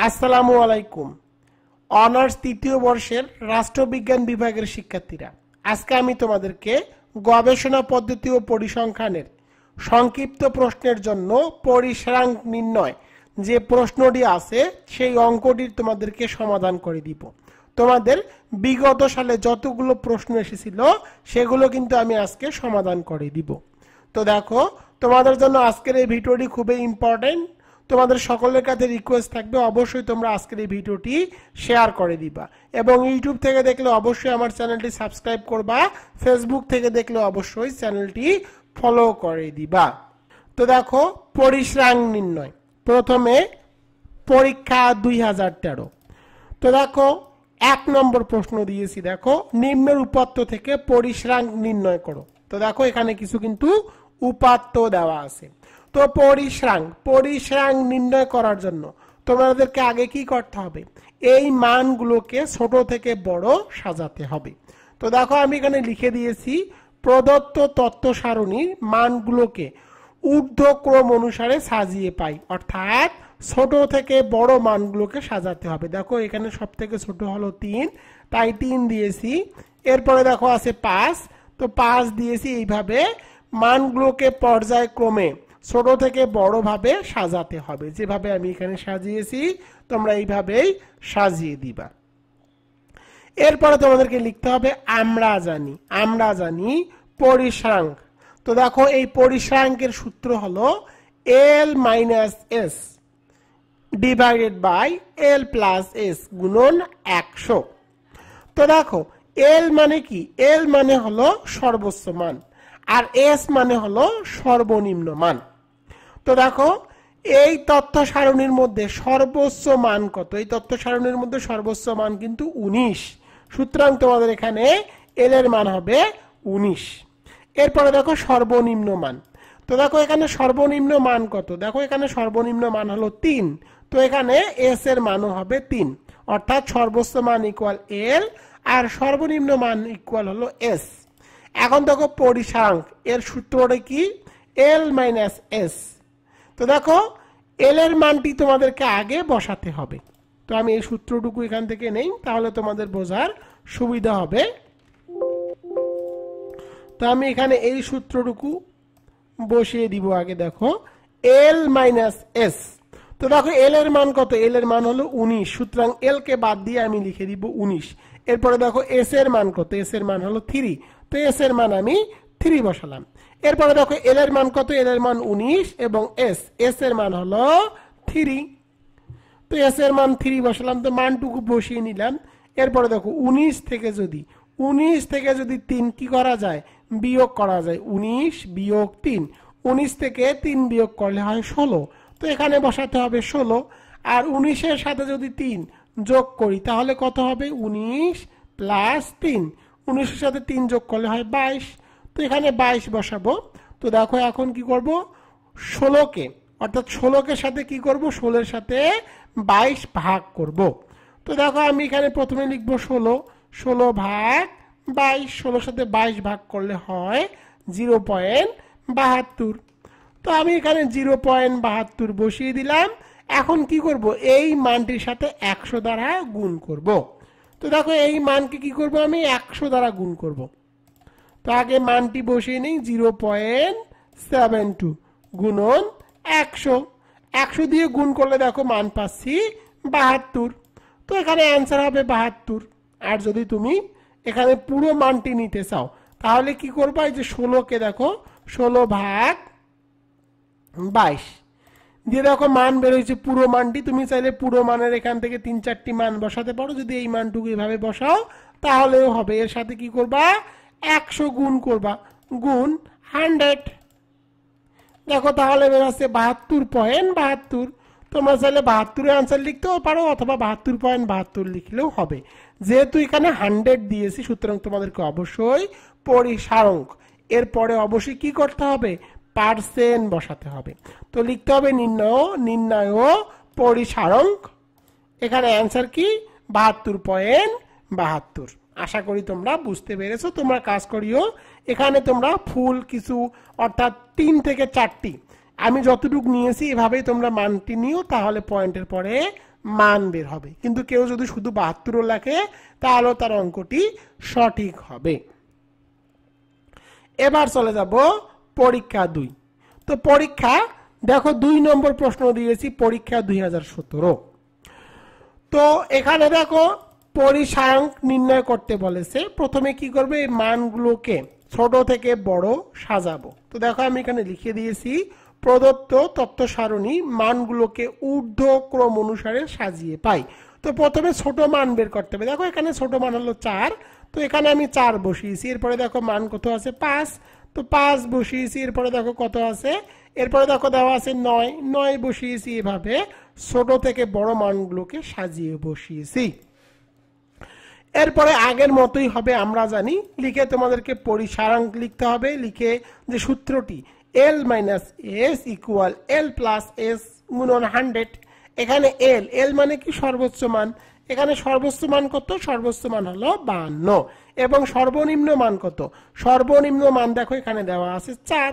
আসসালামু আলাইকুম। অনার্স তৃতীয় বর্ষের রাষ্ট্রবিজ্ঞান বিভাগের শিক্ষার্থীরা, আজকে আমি তোমাদেরকে গবেষণা পদ্ধতি ও পরিসংখ্যানের সংক্ষিপ্ত প্রশ্নের জন্য পরিসরাঙ্ক নির্ণয় যে প্রশ্নটি আছে সেই অঙ্কটির তোমাদেরকে সমাধান করে দিব। তোমাদের বিগত সালে যতগুলো প্রশ্ন এসেছিল সেগুলো কিন্তু আমি আজকে সমাধান করে দিব। তো দেখো, তোমাদের জন্য আজকের এই ভিডিওটি খুবই ইম্পর্টেন্ট। তোমাদের সকলের কাছে রিকোয়েস্ট থাকবে অবশ্যই তোমরা আজকের এই ভিডিওটি শেয়ার করে দিবা, এবং ইউটিউব থেকে দেখলে অবশ্যই আমার চ্যানেলটি সাবস্ক্রাইব করবা, ফেসবুক থেকে দেখলে অবশ্যই চ্যানেলটি ফলো করে দিবা। তো দেখো, পরিসরাঙ্ক নির্ণয়, প্রথমে পরীক্ষা 2013। তো দেখো, 1 নম্বর প্রশ্ন দিয়েছি। দেখো, নিম্নের উপাত্ত থেকে পরিসরাঙ্ক নির্ণয় করো। তো দেখো, এখানে কিছু কিন্তু উপাত্ত দেওয়া আছে। তো পরিসরাঙ্ক নির্ণয় করার জন্য তোমাদেরকে আগে কি করতে হবে? এই মানগুলোকে ছোট থেকে বড় সাজাতে হবে। তো দেখো, আমি এখানে লিখে দিয়েছি প্রদত্ত তথ্য সারণীর মানগুলোকে ঊর্ধ্বক্রম অনুসারে সাজিয়ে পাই, অর্থাৎ ছোট থেকে বড় মানগুলোকে সাজাতে হবে। দেখো, এখানে সব থেকে ছোট হলো 3, তাই 3 দিয়েছি। এরপরে দেখো আছে 5, তো 5 দিয়েছি। এইভাবে মানগুলোকে পর্যায়ক্রমে ছোট থেকে বড় ভাবে সাজাতে হবে। যেভাবে আমি এখানে সাজিয়েছি তোমরা এইভাবেই সাজিয়ে দিবা। এরপরে তোমাদেরকে লিখতে হবে আমরা জানি পরিসরাঙ্ক। তো দেখো, এই পরিসরাঙ্কের সূত্র হলো L - S divided by L + S গুণন 100। তো দেখো, L মানে কি? L মানে হলো সর্বোচ্চ মান, আর S মানে হলো সর্বনিম্ন মান। তো দেখো, এই তথ্য সারণীর মধ্যে সর্বোচ্চ মান কত? এই তথ্য সারণীর মধ্যে সর্বোচ্চ মান কিন্তু 19। সুতরাং তোমাদের এখানে L এর মান হবে 19। এরপরে দেখো সর্বনিম্ন মান। তো দেখো, এখানে সর্বনিম্ন মান কত? দেখো, এখানে সর্বনিম্ন মান হলো 3। তো এখানে S এর মানও হবে 3, অর্থাৎ সর্বোচ্চ মান ইকুয়াল L আর সর্বনিম্ন মান ইকুয়াল হলো S। এখন দেখো, পরিসরাঙ্ক এর সূত্রটা কি? L - S। তো দেখো, L এর মানটি তোমাদেরকে আগে বসাতে হবে। তো আমি এই সূত্রটুকু এখান থেকে নেই, তাহলে তোমাদের বোঝার সুবিধা হবে। তো আমি এখানে এই সূত্রটুকু বসিয়ে দিব আগে। দেখো, L - S। তো দেখো, L এর মান কত? L এর মান হলো 19, সুতরাং L কে বাদ দিয়ে আমি লিখে দিব 19। এরপরে দেখো, S এর মান কত? S এর মান হলো 3, তো S এর মান আমি 3 বসালাম। এরপরে দেখো, L এর মান কত? L এর মান 19 এবং S এর মান হলো 3, তো S এর মান 3 বসালাম, তো মানটুকু বসিয়ে নিলাম। এরপরে দেখো, 19 থেকে যদি 3 কি করা যায়? বিয়োগ করা যায়। 19 বিয়োগ 3, 19 থেকে 3 বিয়োগ করলে হয় 16। তো এখানে বসাতে হবে 16, আর 19 এর সাথে যদি 3 যোগ করি তাহলে কত হবে? 19 + 3, 19 এর সাথে 3 যোগ করলে হয় 22। তো এখানে 22 বসাবো। তো দেখো, এখন কি করব? 16কে, অর্থাৎ 16 সাথে কি করব? 16 এর সাথে 22 ভাগ করব। তো দেখো, আমি এখানে প্রথমে লিখব 16 ভাগ 22। 16 সাথে 22 ভাগ করলে হয় 0.72। তো আমি এখানে 0.72 বসিয়ে দিলাম। এখন কি করব? এই মানটির সাথে 100 দ্বারা গুণ করব। তো দেখো, এই মানকে কি করব? আমি 100 দ্বারা গুণ করব। তো আগে মানটি বসিয়ে নেই, 0.72 গুণন 100। 100 দিয়ে গুণ করলে দেখো মান পাচ্ছি 72। তো এখানে অ্যান্সার হবে 72। আর যদি তুমি এখানে পুরো মানটি নিতে চাও তাহলে কি করবা? এই যে 16কে দেখো 16 ভাগ 22 দিয়ে দেখো মান বের হয়েছে পুরো মানটি। তুমি চাইলে পুরো মানের এখান থেকে 3-4টি মান বসাতে পারো। যদি এই মানটুকু এভাবে বসাও তাহলেও হবে। এর সাথে কি করবা? 100 গুণ করবা, গুণ 100। দেখো, তাহলে বের হচ্ছে 72.72। তোমরা চাইলে 72 এর আনসার লিখতেও পারো, অথবা 72.72 লিখলেও হবে। যেহেতু এখানে 100 দিয়েছি, সুতরাং তোমাদেরকে অবশ্যই পরিসরাঙ্ক এরপরে অবশ্যই কি করতে হবে? পার্সেন্ট বসাতে হবে। তো লিখতে হবে নির্ণয় পরিসরাঙ্ক। এখানে অ্যান্সার কি? 72.72। আশা করি তোমরা বুঝতে পেরেছো। তোমরা কাজ করিও, এখানে তোমরা ফুল কিছু, অর্থাৎ 3 থেকে 4টি আমি যতটুকু নিয়েছি এভাবেই তোমরা মানটি নিও, তাহলে পয়েন্টের পরে মান বের হবে। কিন্তু কেউ যদি শুধু 72 লেখে তাহলে তার অঙ্কটি সঠিক হবে। এবার চলে যাব পরীক্ষা 2। তো পরীক্ষা দেখো 2 নম্বর প্রশ্ন দিয়েছি, পরীক্ষা 2017। তো এখানে দেখো পরিসারাঙ্ক নির্ণয় করতে বলেছে। প্রথমে কি করবে, এই মানগুলোকে ছোট থেকে বড় সাজাবো। তো দেখো আমি এখানে লিখে দিয়েছি, প্রদত্ত তথ্য সারণী মানগুলোকে ঊর্ধ্বক্রম অনুসারে সাজিয়ে পাই। তো প্রথমে ছোট মান বের করতে হবে। দেখো এখানে ছোট মান হলো 4, তো এখানে আমি 4 বসিয়েছি। এরপরে দেখো মান কত আছে 5, তো 5 বসিয়েছি। এরপরে দেখো কত আছে, এরপরে দেখো দেওয়া আছে 9, 9 বসিয়েছি। এভাবে ছোট থেকে বড় মানগুলোকে সাজিয়ে বসিয়েছি। এরপরে আগের মতোই হবে, আমরা জানি। লিখে তোমাদেরকে পরিসারাঙ্ক লিখতে হবে। লিখে যে সূত্রটি L - S equal L plus S গুণন 100। এখানে L মানে কি সর্বোচ্চ মান। এখানে সর্বোচ্চ মান কত, সর্বোচ্চ মান হলো 52 এবং সর্বনিম্ন মান কত, সর্বনিম্ন মান দেখো এখানে দেওয়া আছে 4।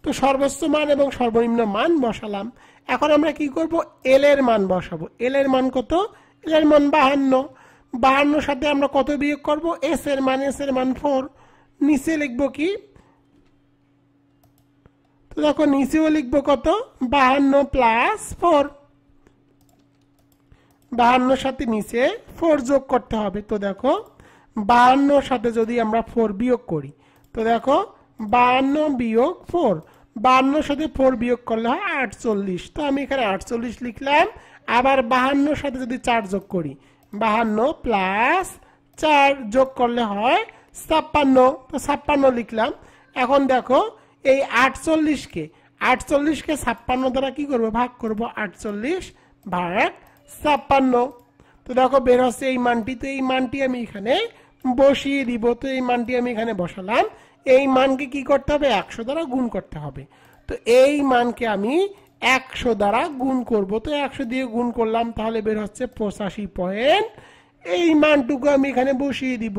তো সর্বোচ্চ মান এবং সর্বনিম্ন মান বসালাম। এখন আমরা কি করব, L এর মান বসাবো। L এর মান কত, L এর মান 52। 52 সাথে আমরা কত বিয়োগ করব, S এর মান 4। নিচে লিখবো কি, তো দেখো নিচেও লিখবো কত, 52 প্লাস 4। 52 সাথে নিচে 4 যোগ করতে হবে। তো দেখো 52 সাথে যদি আমরা 4 বিয়োগ করি, তো দেখো 52 বিয়োগ 4, 52 সাথে 4 বিয়োগ করলে হয় 48। তো আমি এখানে 48 লিখলাম। আবার 52 সাথে যদি 4 যোগ করি, 52 প্লাস 4 যোগ করলে হয় 56। তো 56 লিখলাম। এখন দেখো এই 48কে 56 দ্বারা কি করব, ভাগ করব। 48 ভাগ 56। তো দেখো বের হচ্ছে এই মানটি। তো এই মানটি আমি এখানে বসিয়ে দিব। তো এই মানটি আমি এখানে বসালাম। এই মানকে কি করতে হবে, 100 দ্বারা গুণ করতে হবে। তো এই মানকে আমি 100 দ্বারা গুণ করব। তো 100 দিয়ে গুণ করলাম, তাহলে বের হচ্ছে 85 পয়েন্ট। এই মানটুকু আমি এখানে বসিয়ে দিব।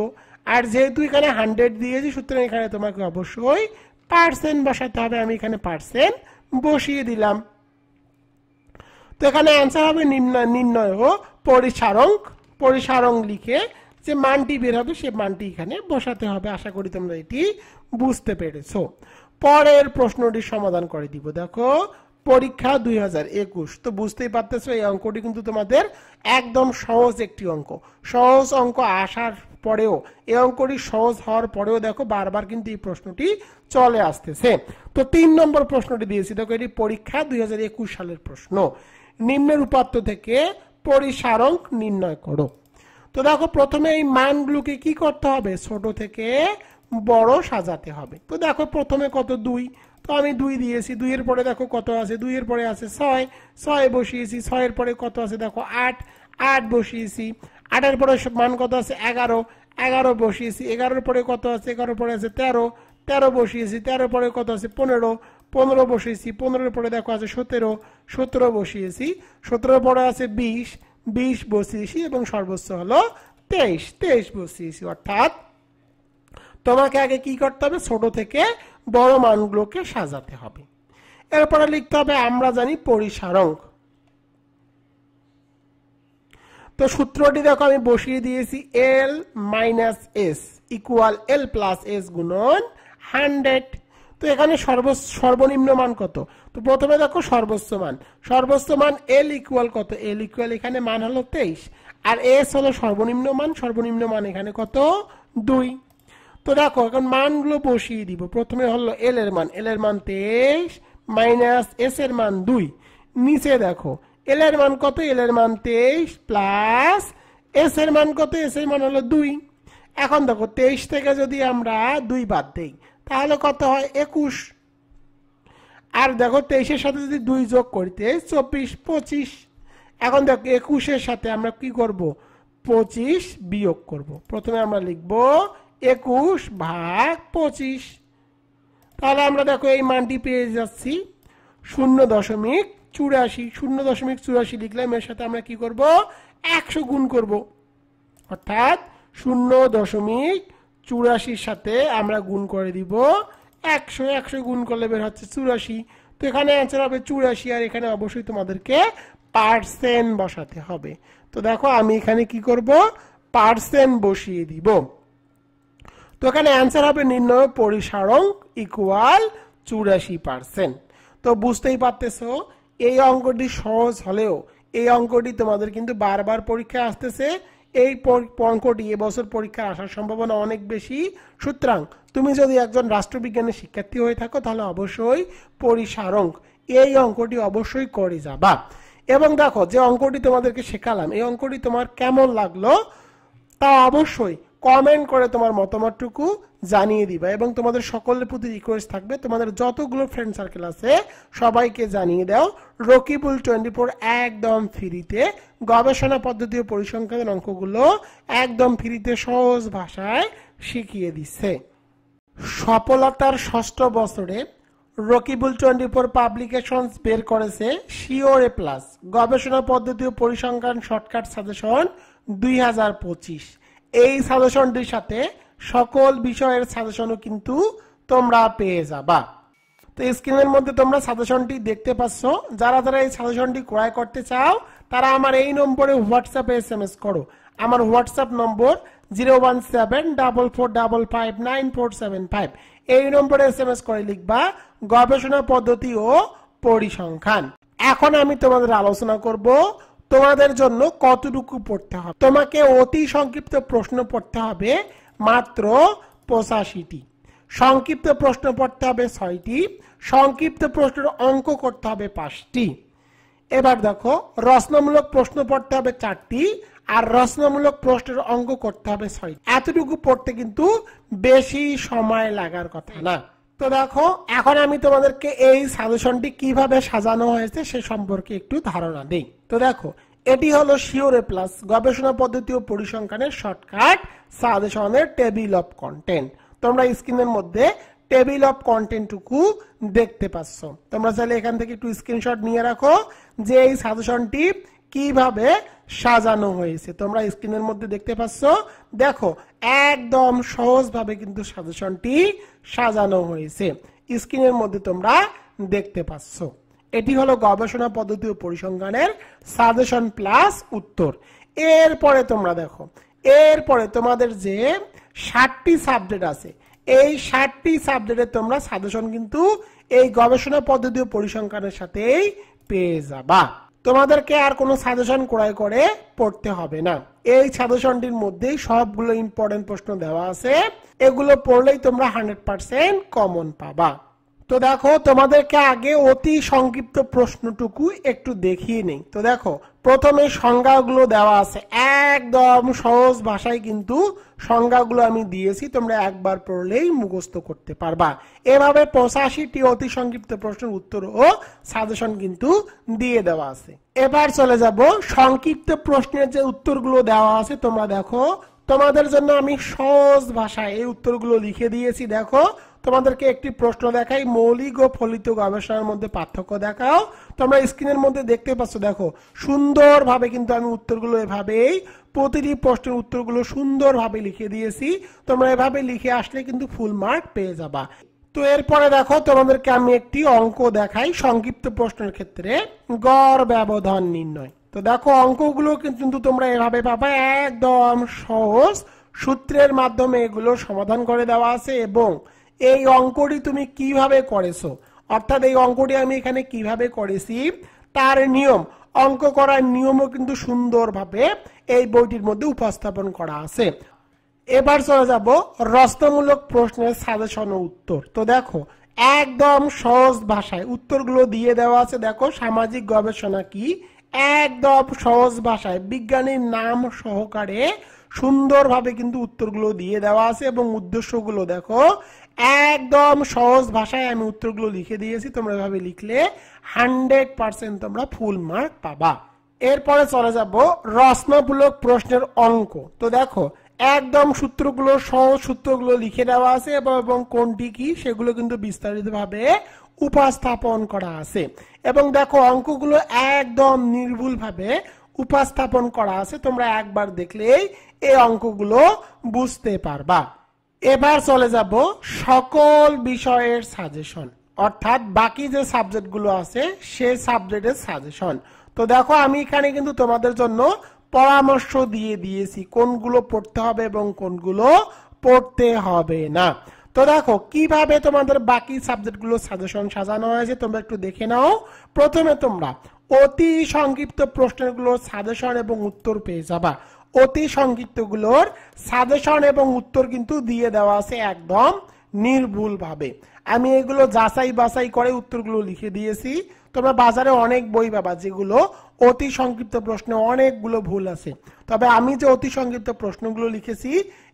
আর যেহেতু এখানে 100 দিয়েছি, সুতরাং এখানে তোমাকে অবশ্যই পার্সেন্ট বসাতে হবে। আমি এখানে পার্সেন্ট বসিয়ে দিলাম। তো এখানে অ্যান্সার হবে নির্ণয় ও পরিসারাঙ্ক। পরিসারাঙ্ক লিখে যে মানটি বের হবে সে মানটি এখানে বসাতে হবে। আশা করি তোমরা এটি বুঝতে পেরেছো। পরের প্রশ্নটি সমাধান করে দিব। দেখো পরীক্ষা 2021। তো বুঝতেই পারতেছো এই অঙ্কটি কিন্তু তোমাদের একদম সহজ একটি অঙ্ক। সহজ অঙ্ক আসার পরেও, এই অঙ্কটি সহজ হওয়ার পরেও দেখো বারবার কিন্তু এই প্রশ্নটি চলে আসতেছে। তো 3 নম্বর প্রশ্নটি দিয়েছি। দেখো এটি পরীক্ষা 2021 সালের প্রশ্ন। নিম্নের উপাত্ত থেকে পরিসারাঙ্ক নির্ণয় করো। তো দেখো প্রথমে এই মানগুলোকে কি করতে হবে, ছোট থেকে বড় সাজাতে হবে। তো দেখো প্রথমে কত 2, তো আমি 2 দিয়েছি। 2 এর পরে দেখো কত আছে, 2 এর পরে আছে 6, 6 বসিয়েছি। 6 এর পরে কত আছে দেখো 8, 8 বসিয়েছি। 8 এর পরে মান কত আছে 11, 11 বসিয়েছি। 11 এর পরে কত আছে, 11 পরে আছে 13, 13 বসিয়েছি। 13 পরে কত আছে 15, 15 বসিয়েছি। 15 এর পরে দেখো আছে 17, 17 বসিয়েছি। 17 এর পরে আছে 20, 20 বসিয়েছি এবং সর্বোচ্চ হলো 23, 23 বসিয়েছি। অর্থাৎ তোমাকে আগে কি করতে হবে, ছোট থেকে বড় মানগুলোকে সাজাতে হবে। এরপরে লিখতে হবে আমরা জানি পরিসারাঙ্ক। তো সূত্রটি দেখো আমি বসিয়ে দিয়েছি, L - S equal L plus S গুণন 100। তো এখানে সর্বনিম্ন মান কত, তো প্রথমে দেখো সর্বোচ্চ মান। সর্বোচ্চ মান L ইকুয়াল কত, L ইকুয়াল এখানে মান হলো 23, আর S হলো সর্বনিম্ন মান। সর্বনিম্ন মান এখানে কত 2। তো দেখো এখন মানগুলো বসিয়ে দিব। প্রথমে হলো L এর মান, L এর মান 23 মাইনাস S এর মান 2। নিচে দেখো L এর মান কত, L এর মান 23 প্লাস S এর মান কত, S এর মান হলো 2। এখন দেখো 23 থেকে যদি আমরা 2 বাদ দেই তাহলে কত হয় 21। আর দেখো 23 এর সাথে যদি 2 যোগ করি 24, 25। এখন দেখো 21 এর সাথে আমরা কি করব, 25 বিয়োগ করব। প্রথমে আমরা লিখব 21 ভাগ 25। তাহলে আমরা দেখো এই মানটি পেয়ে যাচ্ছি 0.84। 0.84 লিখলাম। এর সাথে আমরা কি করব, 100 গুণ করব। অর্থাৎ 0.84 সাথে আমরা গুণ করে দিব 100। 100 গুণ করলে বের হচ্ছে 84। তো এখানে অ্যান্সার হবে 84। আর এখানে অবশ্যই তোমাদেরকে পার্সেন্ট বসাতে হবে। তো দেখো আমি এখানে কি করব, পার্সেন্ট বসিয়ে দিব। তো এখানে অ্যান্সার হবে নির্ণয় পরিসারণ ইকুয়াল 84%। তো বুঝতেই পারতেছো এই অঙ্কটি সহজ হলেও এই অঙ্কটি তোমাদের কিন্তু বারবার পরীক্ষায় আসতেছে। এই অঙ্কটি এবছর পরীক্ষায় আসার সম্ভাবনা অনেক বেশি। সুতরাং তুমি যদি একজন রাষ্ট্রবিজ্ঞানের শিক্ষার্থী হয়ে থাকো তাহলে অবশ্যই পরিসারণ এই অঙ্কটি অবশ্যই করে যাবা। এবং দেখো যে অঙ্কটি তোমাদেরকে শেখালাম এই অঙ্কটি তোমার কেমন লাগলো তা অবশ্যই কমেন্ট করে তোমার মতামতটুকু জানিয়ে দিবা। এবং তোমাদের সকলের প্রতি রিকোয়েস্ট থাকবে তোমাদের যতগুলো ফ্রেন্ড সার্কেল আছে সবাইকে জানিয়ে দাও রকিবুল 24 একদম ফ্রিতে গবেষণা পদ্ধতি ও পরিসংখ্যানের অঙ্কগুলো একদম ফ্রিতে সহজ ভাষায় শিখিয়ে দিচ্ছে। সফলতার ষষ্ঠ বছরে রকিবুল 24 পাবলিকেশনস বের করেছে শিওর এ প্লাস গবেষণা পদ্ধতি ও পরিসংখ্যান শর্টকাট সাজেশন 2025। এই সাজেশনটির সাথে সকল বিষয়ের সাজেশনও কিন্তু তোমরা পেয়ে যাবা। তো স্ক্রিনের মধ্যে তোমরা সাজেশনটি দেখতে পাচ্ছ। যারা যারা এই সাজেশনটি ক্রয় করতে চাও তারা আমার এই নম্বরে হোয়াটসঅ্যাপে SMS করো। আমার হোয়াটসঅ্যাপ নম্বর 01744559475। এই নম্বরে SMS করে লিখবা গবেষণা পদ্ধতি ও পরিসংখ্যান। এখন আমি তোমাদের আলোচনা করব তোমাদের জন্য কতটুকু পড়তে হবে। তোমাকে অতি সংক্ষিপ্ত প্রশ্ন পড়তে হবে মাত্র 85টি, সংক্ষিপ্ত প্রশ্ন পড়তে হবে 6টি, সংক্ষিপ্ত প্রশ্নের অঙ্ক করতে হবে 5টি। এবার দেখো রচনামূলক প্রশ্ন পড়তে হবে 4টি আর রচনামূলক প্রশ্নের অঙ্ক করতে হবে 6টি। এতটুকু পড়তে কিন্তু বেশি সময় লাগার কথা না। তো দেখো এখন আমি তোমাদেরকে এই সাজেশনটি কিভাবে সাজানো হয়েছে সে সম্পর্কে একটু ধারণা দেই। তো দেখো এটি হলো শিওর এ প্লাস গবেষণা পদ্ধতি ও পরিসংখ্যানের শর্টকাট সাজেশনের টেবিল অফ কন্টেন্ট। তোমরা স্ক্রিনের মধ্যে টেবিল অফ কন্টেন্টটুকু দেখতে পাচ্ছ। তোমরা চাইলে এখান থেকে একটু স্ক্রিনশট নিয়ে রাখো যে এই সাজেশনটি কিভাবে সাজানো হয়েছে। তোমরা স্ক্রিনের মধ্যে দেখতে পাচ্ছ। দেখো একদম সহজভাবে কিন্তু সাজেশনটি সাজানো হয়েছে। স্ক্রিনের মধ্যে তোমরা দেখতে পাচ্ছ। এটি হলো গবেষণা পদ্ধতি ও পরিসংখ্যানের সাজেশন প্লাস উত্তর। এরপরে তোমরা দেখো এরপরে তোমাদের যে 60টি সাবজেক্ট আছে এই 60টি সাবজেক্টে তোমরা সাজেশন কিন্তু এই গবেষণা পদ্ধতি ও পরিসংখ্যানের সাথেই পেয়ে যাবা। তোমাদেরকে আর কোনো সাজেশন ক্রয় করে পড়তে হবে না। এই সাজেশনটির মধ্যেই সবগুলো ইম্পর্টেন্ট প্রশ্ন দেওয়া আছে। এগুলো পড়লেই তোমরা 100% কমন পাবা। তো দেখো তোমাদেরকে আগে অতি সংক্ষিপ্ত প্রশ্নটুকু একটু দেখিয়ে নেই। তো দেখো প্রথমে সংজ্ঞাগুলো দেওয়া আছে একদম সহজ ভাষায় কিন্তু সংজ্ঞাগুলো আমি দিয়েছি। তোমরা একবার পড়লেই মুখস্থ করতে পারবা। এভাবে 85টি অতি সংক্ষিপ্ত প্রশ্নের উত্তর ও সাজেশন কিন্তু দিয়ে দেওয়া আছে। এবার চলে যাব সংক্ষিপ্ত প্রশ্নের যে উত্তরগুলো দেওয়া আছে। তোমরা দেখো তোমাদের জন্য আমি সহজ ভাষায় এই উত্তরগুলো লিখে দিয়েছি। দেখো তোমাদেরকে একটি প্রশ্ন দেখাই মৌলিক ও ফলিত গবেষণার মধ্যে পার্থক্য দেখাও। তোমরা স্ক্রিনের মধ্যে দেখতে পাচ্ছ। দেখো সুন্দরভাবে কিন্তু আমি উত্তরগুলো এভাবেই প্রতিটি প্রশ্নের উত্তরগুলো সুন্দরভাবে লিখে দিয়েছি। তোমরা এভাবে লিখে আসলে কিন্তু ফুল মার্ক পেয়ে যাবা। তো এরপরে দেখো তোমাদেরকে আমি একটি অঙ্ক দেখাই সংক্ষিপ্ত প্রশ্নের ক্ষেত্রে গড় ব্যবধান নির্ণয়। তো দেখো অঙ্কগুলো কিন্তু তোমরা এভাবে পাবা একদম সহজ সূত্রের মাধ্যমে এগুলো সমাধান করে দেওয়া আছে। এবং এই অঙ্কটি তুমি কিভাবে করেছো অর্থাৎ এই অঙ্কটি আমি এখানে কিভাবে করেছি তার নিয়ম অঙ্ক করার নিয়মও কিন্তু সুন্দরভাবে এই বইটির মধ্যে উপস্থাপন করা আছে। এবার চলে যাব রচনামূলক প্রশ্নের সাজেশন ও উত্তর। তো দেখো একদম সহজ ভাষায় উত্তরগুলো দিয়ে দেওয়া আছে। দেখো সামাজিক গবেষণা কি একদম সহজ ভাষায় বিজ্ঞানীর নাম সহকারে সুন্দরভাবে কিন্তু উত্তরগুলো দিয়ে দেওয়া আছে। এবং উদ্দেশ্যগুলো দেখো একদম সহজ ভাষায় আমি উত্তরগুলো লিখে দিয়েছি। তোমরা এভাবে লিখলে 100% তোমরা ফুল মার্ক পাবা। এরপরে চলে যাব রচনামূলক প্রশ্নের অঙ্ক। তো দেখো একদম সূত্রগুলো সহজ সূত্রগুলো লিখে দেওয়া আছে এবং কোনটি কি সেগুলো কিন্তু বিস্তারিতভাবে উপস্থাপন করা আছে। এবং দেখো অঙ্কগুলো একদম নির্ভুলভাবে উপস্থাপন করা আছে। তোমরা একবার দেখলেই এই অঙ্কগুলো বুঝতে পারবা। এবার চলে যাব সকল বিষয়ের সাজেশন অর্থাৎ বাকি যে সাবজেক্টগুলো আছে সেই সাবজেক্টের সাজেশন। তো দেখো আমি এখানে কিন্তু তোমাদের জন্য পরামর্শ দিয়ে দিয়েছি কোনগুলো পড়তে হবে এবং কোনগুলো পড়তে হবে না। তো দেখো কিভাবে তোমাদের বাকি সাবজেক্টগুলো সাজেশন সাজানো হয়েছে তোমরা একটু দেখে নাও। প্রথমে তোমরা অতি সংক্ষিপ্ত প্রশ্নগুলোর সাজেশন এবং উত্তর পেয়ে যাবা। অতি সংক্ষিপ্তগুলোর সাজেশন এবং উত্তর কিন্তু দিয়ে দেওয়া আছে একদম নির্ভুলভাবে। আমি এগুলো যাচাই বাছাই করে উত্তরগুলো লিখে দিয়েছি। তোমরা বাজারে অনেক বই পাবা যেগুলো অতি সংক্ষিপ্ত প্রশ্নে অনেকগুলো ভুল আছে, তবে আমি যে অতি সংক্ষিপ্ত প্রশ্নগুলো লিখেছি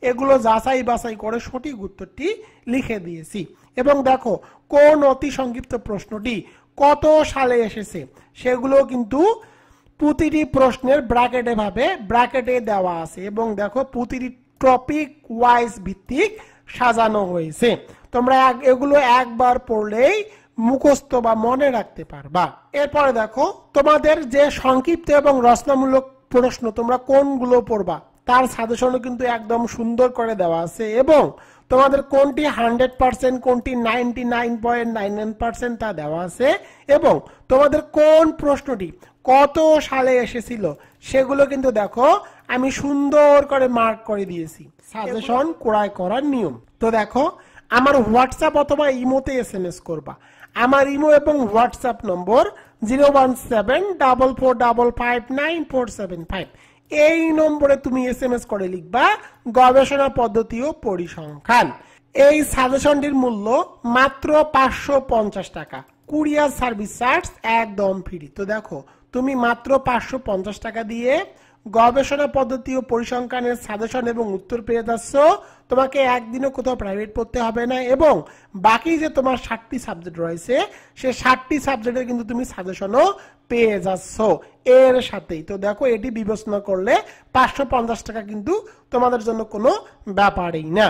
এগুলো যাচাই বাছাই করে সঠিক উত্তরটি লিখে দিয়েছি। এবং দেখো কোন অতি সংক্ষিপ্ত প্রশ্নটি কত সালে এসেছে সেগুলো কিন্তু প্রতিটি প্রশ্নের ব্র্যাকেটে দেওয়া আছে এবং দেখো প্রতিটি টপিক ওয়াইজ ভিত্তিক সাজানো হয়েছে। তোমরা এগুলো একবার পড়লেই মুখস্থ বা মনে রাখতে পারবা। এরপরে দেখো তোমাদের যে সংক্ষিপ্ত এবং রচনামূলক প্রশ্ন তোমরা কোনগুলো পড়বা তার সাজেশনও কিন্তু একদম সুন্দর করে দেওয়া আছে এবং তোমাদের কোনটি 100% কোনটি 99.99% তা দেওয়া আছে এবং তোমাদের কোন প্রশ্নটি কত সালে এসেছিল সেগুলো কিন্তু দেখো আমি সুন্দর করে মার্ক করে দিয়েছি। সাজেশন ক্রয় করার নিয়ম তো দেখো আমার হোয়াটসঅ্যাপ অথবা ইমোতে SMS করবা। আমার ইমো এবং হোয়াটসঅ্যাপ নম্বর 01744559475। এই নম্বরে তুমি SMS করে লিখবা গবেষণা পদ্ধতি ও পরিসংখ্যান। এই সাজেশনটির মূল্য মাত্র 550 টাকা, কুরিয়ার সার্ভিস চার্জ একদম ফ্রি। তো দেখো তুমি মাত্র 550 টাকা দিয়ে গবেষণা পদ্ধতি ও পরিসংখ্যানের সাজেশন এবং উত্তর পেয়ে যাচ্ছ। তোমাকে একদিনও কোথাও প্রাইভেট পড়তে হবে না এবং বাকি যে তোমার 60টি সাবজেক্ট রয়েছে সে 60টি সাবজেক্টের কিন্তু তুমি সাজেশনও পেয়ে যাচ্ছ এর সাথেই। তো দেখো এটি বিবেচনা করলে 550 টাকা কিন্তু তোমাদের জন্য কোনো ব্যাপারই না।